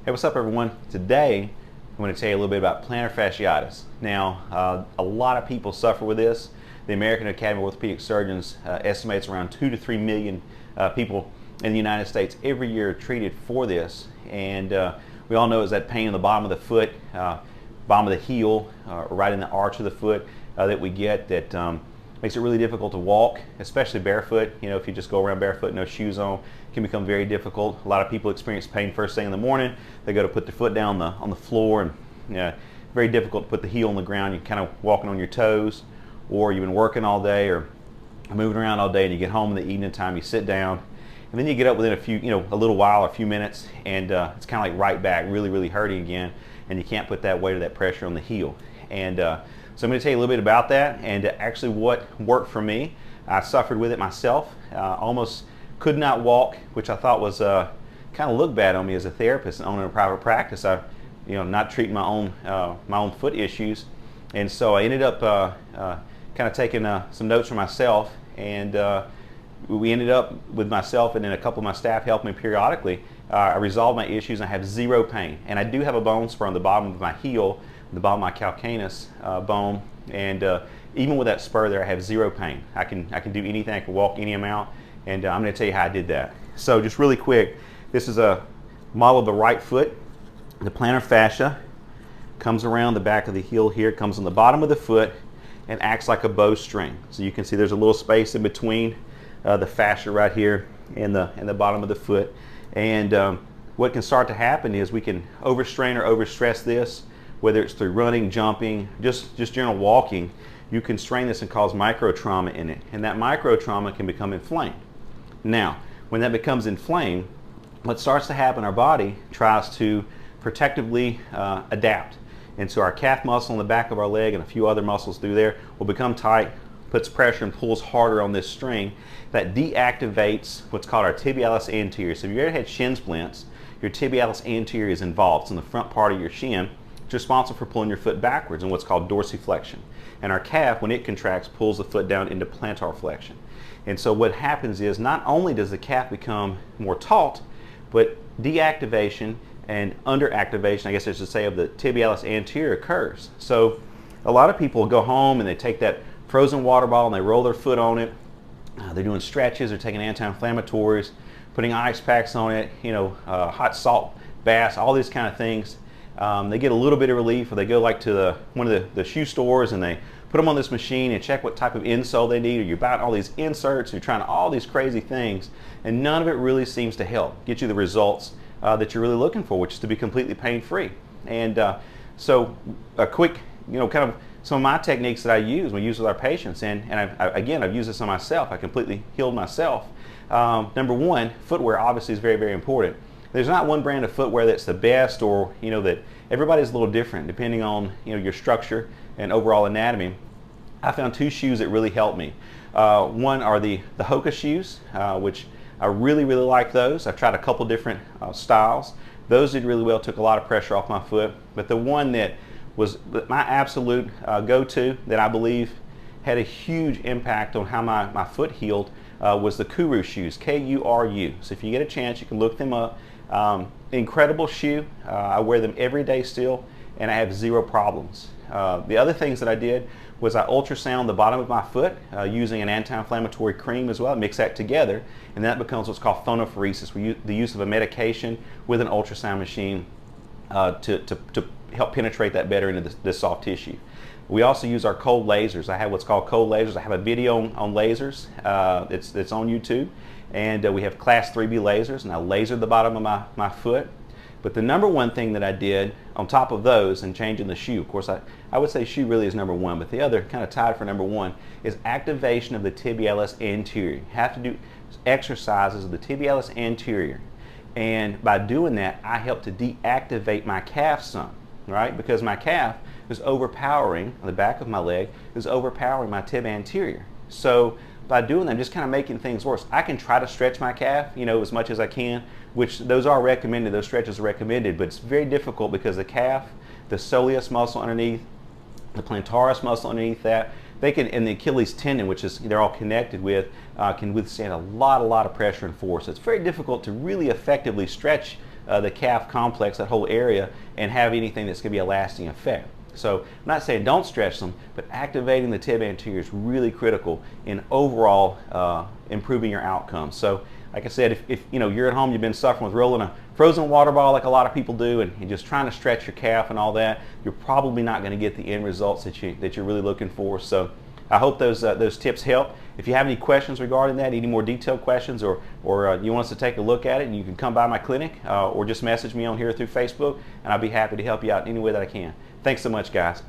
Hey, what's up everyone? Today I'm going to tell you a little bit about plantar fasciitis. Now, a lot of people suffer with this. The American Academy of Orthopedic Surgeons estimates around 2 to 3 million people in the United States every year are treated for this. And we all know it's that pain in the bottom of the foot, bottom of the heel, right in the arch of the foot that we get that makes it really difficult to walk, especially barefoot. You know, if you just go around barefoot, no shoes on, it can become very difficult. A lot of people experience pain first thing in the morning. They go to put their foot down on the floor, and very difficult to put the heel on the ground. You're kind of walking on your toes, or you've been working all day or moving around all day, and you get home in the evening time, you sit down, and then you get up within a little while, a few minutes, and it's kind of like right back, really hurting again, and you can't put that weight or that pressure on the heel. And so I'm going to tell you a little bit about that and actually what worked for me. I suffered with it myself, almost could not walk, which I thought was kind of looked bad on me as a therapist and owning a private practice. I, not treating my own foot issues, and so I ended up kind of taking some notes for myself, and we ended up with myself and then a couple of my staff helped me periodically. I resolved my issues and I have zero pain, and I do have a bone spur on the bottom of my heel, the bottom of my calcaneus bone, and even with that spur there, I have zero pain. I can do anything. I can walk any amount, and I'm going to tell you how I did that. So just really quick, this is a model of the right foot. The plantar fascia comes around the back of the heel here, comes on the bottom of the foot, and acts like a bowstring. So you can see there's a little space in between the fascia right here and the bottom of the foot. And what can start to happen is we can overstrain or overstress this, whether it's through running, jumping, just general walking. You can strain this and cause micro trauma in it, and that micro trauma can become inflamed. Now, when that becomes inflamed, what starts to happen, our body tries to protectively adapt. And so our calf muscle in the back of our leg and a few other muscles through there will become tight, puts pressure and pulls harder on this string. That deactivates what's called our tibialis anterior. So if you ever had shin splints, your tibialis anterior is involved. It's in the front part of your shin. It's responsible for pulling your foot backwards in what's called dorsiflexion. And our calf, when it contracts, pulls the foot down into plantar flexion. And so what happens is not only does the calf become more taut, but deactivation and underactivation, I guess I should say, of the tibialis anterior occurs. So a lot of people go home and they take that frozen water bottle and they roll their foot on it. They're doing stretches, they're taking anti-inflammatories, putting ice packs on it, hot salt baths, all these kind of things. They get a little bit of relief, or they go like to one of the shoe stores and they put them on this machine and check what type of insole they need, or you're buying all these inserts, you're trying all these crazy things, and none of it really seems to help get you the results that you're really looking for, which is to be completely pain-free. And so a quick, kind of some of my techniques that I use with our patients, and I've used this on myself. I completely healed myself. Number one, footwear obviously is very important. There's not one brand of footwear that's the best, or that everybody's a little different depending on your structure and overall anatomy. I found two shoes that really helped me. One are the Hoka shoes, which I really like those. I've tried a couple different styles. Those did really well, took a lot of pressure off my foot. But the one that was my absolute go-to, that I believe had a huge impact on how my foot healed, was the Kuru shoes, K-U-R-U. So if you get a chance, you can look them up. Incredible shoe. I wear them every day still, and I have zero problems. The other things that I did was I ultrasound the bottom of my foot using an anti-inflammatory cream as well. I mix that together, and that becomes what's called phonophoresis, the use of a medication with an ultrasound machine to help penetrate that better into this soft tissue. We also use our cold lasers. I have what's called cold lasers. I have a video on lasers. It's on YouTube, and we have class 3B lasers, and I lasered the bottom of my foot. But the number one thing that I did on top of those, and changing the shoe, of course I would say shoe really is number one, but the other kind of tied for number one is activation of the tibialis anterior. You have to do exercises of the tibialis anterior, and by doing that I help to deactivate my calf some, right? Because my calf is overpowering, on the back of my leg, is overpowering my tib anterior. So by doing that, I'm just kind of making things worse. I can try to stretch my calf, as much as I can, which those are recommended, those stretches are recommended, but it's very difficult because the calf, the soleus muscle underneath, the plantaris muscle underneath that, they can, and the Achilles tendon, which is they're all connected with, can withstand a lot of pressure and force. So it's very difficult to really effectively stretch the calf complex, that whole area, and have anything that's going to be a lasting effect. So I'm not saying don't stretch them, but activating the tib anterior is really critical in overall improving your outcomes. So like I said, if you're at home, you've been suffering with rolling a frozen water ball like a lot of people do, and just trying to stretch your calf and all that, you're probably not going to get the end results that you're really looking for. So I hope those tips help. If you have any questions regarding that, any more detailed questions, or you want us to take a look at it, and you can come by my clinic or just message me on here through Facebook, and I'll be happy to help you out in any way that I can. Thanks so much, guys.